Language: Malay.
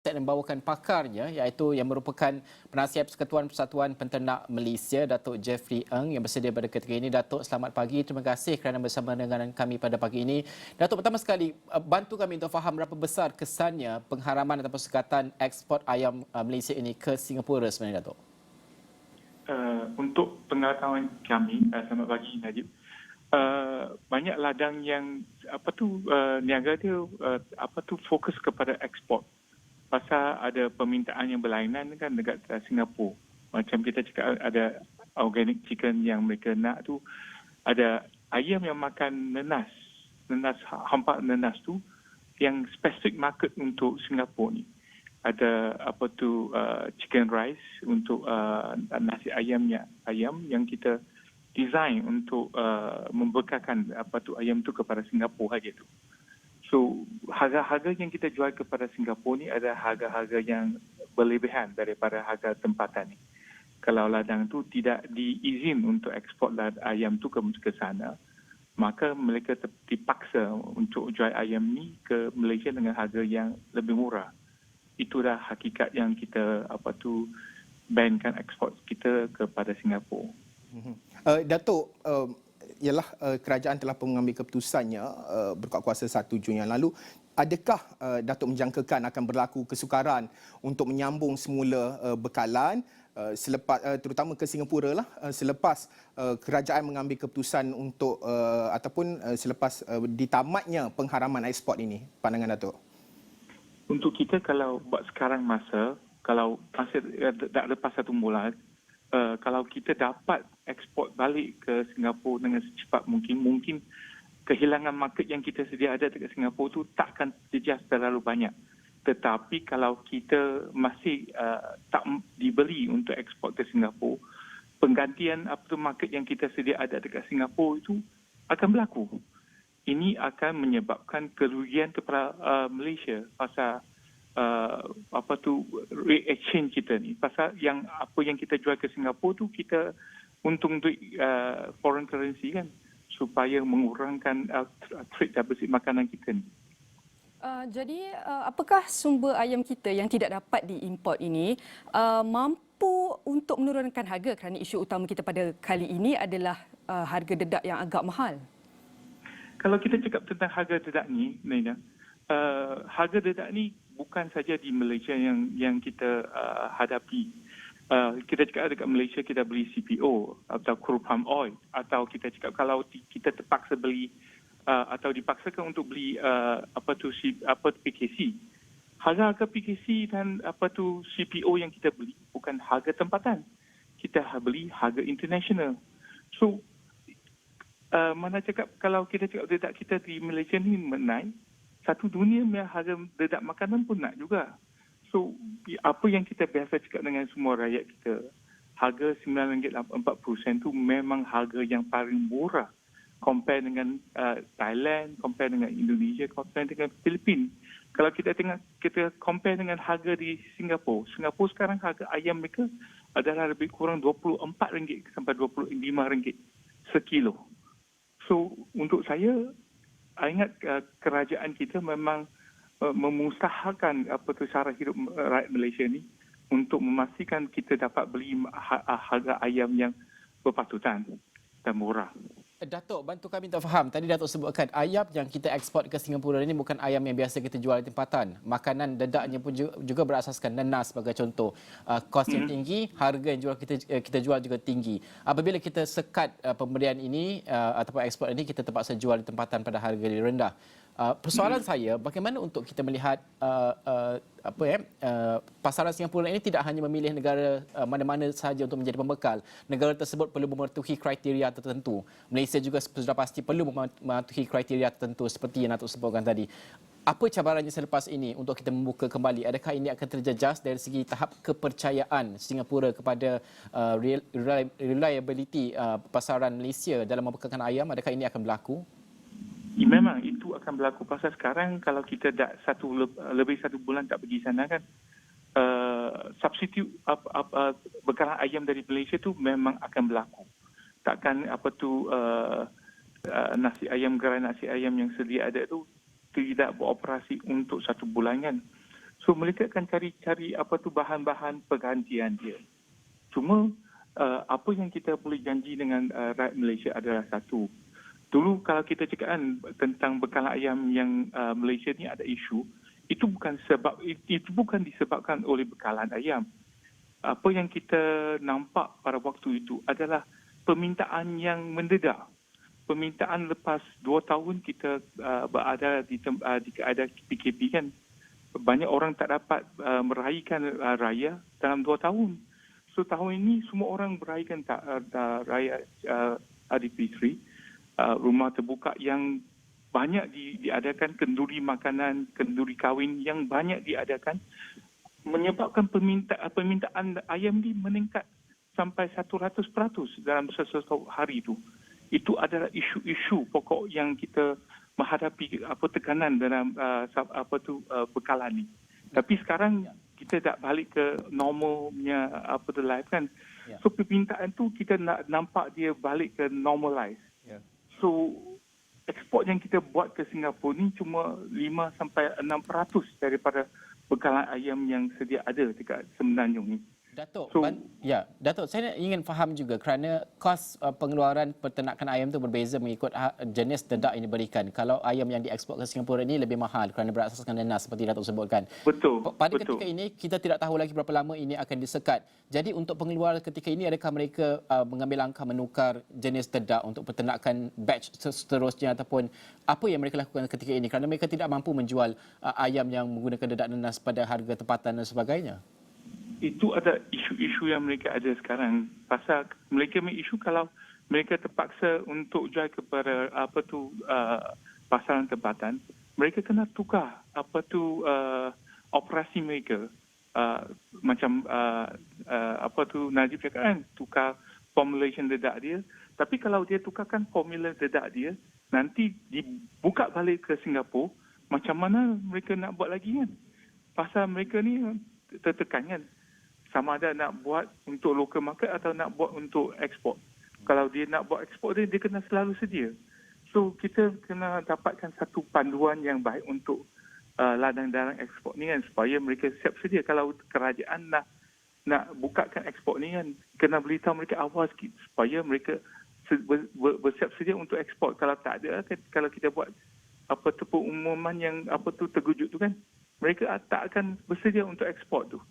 Saya membawakan pakarnya iaitu yang merupakan penasihat Persekutuan Persatuan Penternak Malaysia, Datuk Jeffrey Ng yang bersedia pada ketika ini. Datuk, selamat pagi. Terima kasih kerana bersama dengan kami pada pagi ini. Datuk, pertama sekali, bantu kami untuk faham berapa besar kesannya pengharaman ataupun sekatan ekspor ayam Malaysia ini ke Singapura sebenarnya, Datuk? Untuk pengetahuan kami, selamat pagi Najib. Banyak ladang yang niaga dia fokus kepada ekspor. Pasal ada permintaan yang berlainan kan dekat Singapura. Macam kita cakap ada organic chicken yang mereka nak tu, ada ayam yang makan nenas hampa nenas tu yang spesifik market untuk Singapura ni. Ada chicken rice untuk nasi ayam yang kita design untuk membekalkan ayam tu kepada Singapura saja tu. So, harga-harga yang kita jual kepada Singapura ni ada harga-harga yang berlebihan daripada harga tempatan ni. Kalau ladang tu tidak diizin untuk ekspor ayam tu ke sana, maka mereka dipaksa untuk jual ayam ni ke Malaysia dengan harga yang lebih murah. Itulah hakikat yang kita bankan ekspor kita kepada Singapura. Datuk, ialah kerajaan telah mengambil keputusannya berkuat kuasa 1 Jun yang lalu. Adakah Datuk menjangkakan akan berlaku kesukaran untuk menyambung semula bekalan selepas terutama ke Singapura lah selepas kerajaan mengambil keputusan untuk ataupun selepas ditamatnya pengharaman ekspor ini? Pandangan Datuk. Untuk kita kalau buat sekarang kalau masih tak lepas 1 bulan, kalau kita dapat ekspor balik ke Singapura dengan secepat mungkin kehilangan market yang kita sedia ada dekat Singapura tu takkan terjejas terlalu banyak. Tetapi kalau kita masih tak dibeli untuk ekspor ke Singapura, penggantian market yang kita sedia ada dekat Singapura itu akan berlaku. Ini akan menyebabkan kerugian kepada Malaysia pasal rate exchange kita ni. Pasal apa yang kita jual ke Singapura tu kita untung duit foreign currency kan, supaya mengurangkan trade deficit makanan kita ni. Jadi apakah sumber ayam kita yang tidak dapat diimport ini mampu untuk menurunkan harga, kerana isu utama kita pada kali ini adalah harga dedak yang agak mahal? Kalau kita cakap tentang harga dedak ni, Naina, harga dedak ni bukan saja di Malaysia yang kita hadapi. Kita cakap dekat Malaysia kita beli CPO atau crude palm oil, atau kita cakap kalau kita terpaksa beli atau dipaksakan untuk beli PKC. Harga PKC dan CPO yang kita beli bukan harga tempatan. Kita beli harga international. So mana cakap kalau kita cakap dedak kita di Malaysia ni menaik, satu dunia harga dedak makanan pun nak juga. So, apa yang kita biasa cakap dengan semua rakyat kita, harga RM9.40 tu memang harga yang paling murah compare dengan Thailand, compare dengan Indonesia, compare dengan Filipina. Kalau kita compare dengan harga di Singapura sekarang harga ayam mereka adalah lebih kurang RM24 sampai RM25 sekilo. So, untuk saya ingat kerajaan kita memang memusahakan cara hidup rakyat Malaysia ni untuk memastikan kita dapat beli harga ayam yang berpatutan dan murah. Datuk, bantu kami untuk faham. Tadi Datuk sebutkan ayam yang kita ekspor ke Singapura ini bukan ayam yang biasa kita jual di tempatan. Makanan dedaknya pun juga berasaskan nenas sebagai contoh. Kos yang tinggi, harga yang kita jual juga tinggi. Apabila kita sekat pemberian ini ataupun ekspor ini, kita terpaksa jual di tempatan pada harga yang rendah. Persoalan saya, bagaimana untuk kita melihat pasaran Singapura ini tidak hanya memilih negara mana-mana sahaja untuk menjadi pembekal. Negara tersebut perlu mematuhi kriteria tertentu. Malaysia juga sudah pasti perlu mematuhi kriteria tertentu seperti yang Datuk sebutkan tadi. Apa cabarannya selepas ini untuk kita membuka kembali? Adakah ini akan terjejas dari segi tahap kepercayaan Singapura kepada reliability pasaran Malaysia dalam membekalkan ayam? Adakah ini akan berlaku? Memang itu akan berlaku. Pasal sekarang kalau kita dah lebih 1 bulan tak pergi sana kan, substitute bekalan ayam dari Malaysia tu memang akan berlaku. Takkan gerai nasi ayam yang sedia ada tu tidak beroperasi untuk 1 bulan kan. So mereka akan cari bahan-bahan penggantian dia. Cuma apa yang kita boleh janji dengan rakyat Malaysia adalah satu. Dulu kalau kita cakap kan tentang bekalan ayam yang Malaysia ni ada isu, itu bukan disebabkan oleh bekalan ayam. Apa yang kita nampak pada waktu itu adalah permintaan yang mendedak. Permintaan lepas 2 tahun kita berada di keadaan PKP kan. Banyak orang tak dapat meraihkan raya dalam 2 tahun. So tahun ini semua orang meraihkan raya Aidilfitri. Rumah terbuka yang banyak diadakan, kenduri makanan, kenduri kahwin yang banyak diadakan, menyebabkan permintaan ayam ni meningkat sampai 100% dalam sesuatu hari itu. Itu adalah isu-isu pokok yang kita menghadapi tekanan dalam bekalan ni. Tapi sekarang kita dah balik ke normalnya life kan. So permintaan tu kita nak nampak dia balik ke normalize. So ekspor yang kita buat ke Singapura ni cuma 5 sampai 6% daripada bekalan ayam yang sedia ada dekat Semenanjung ni. Datuk, So- Datuk, saya ingin faham juga kerana kos pengeluaran peternakan ayam itu berbeza mengikut jenis dedak yang diberikan. Kalau ayam yang diekspor ke Singapura ini lebih mahal kerana berasaskan nenas seperti Datuk sebutkan. Betul. Pada betul. ketika ini kita tidak tahu lagi berapa lama ini akan disekat. Jadi untuk pengeluaran ketika ini adakah mereka mengambil langkah menukar jenis dedak untuk peternakan batch seterusnya ataupun apa yang mereka lakukan ketika ini kerana mereka tidak mampu menjual ayam yang menggunakan dedak nenas pada harga tempatan dan sebagainya. Itu ada isu-isu yang mereka ada sekarang. Pasal mereka punya isu kalau mereka terpaksa untuk jual kepada pasaran tempatan, mereka kena tukar operasi mereka. Macam Najib cakap kan, tukar formulation dedak dia. Tapi kalau dia tukarkan formula dedak dia, nanti dibuka balik ke Singapura, macam mana mereka nak buat lagi kan? Pasal mereka ni tertekan kan? Sama ada nak buat untuk local market atau nak buat untuk ekspor. Kalau dia nak buat ekspor dia kena selalu sedia. So kita kena dapatkan satu panduan yang baik untuk ladang darang ekspor ni kan supaya mereka siap sedia. Kalau kerajaan nak bukakan ekspor ni kan kena beritahu mereka awal sikit supaya mereka bersiap sedia untuk ekspor. Kalau tak ada kan, kalau kita buat pengumuman yang terkejut tu kan mereka tak akan bersedia untuk ekspor tu.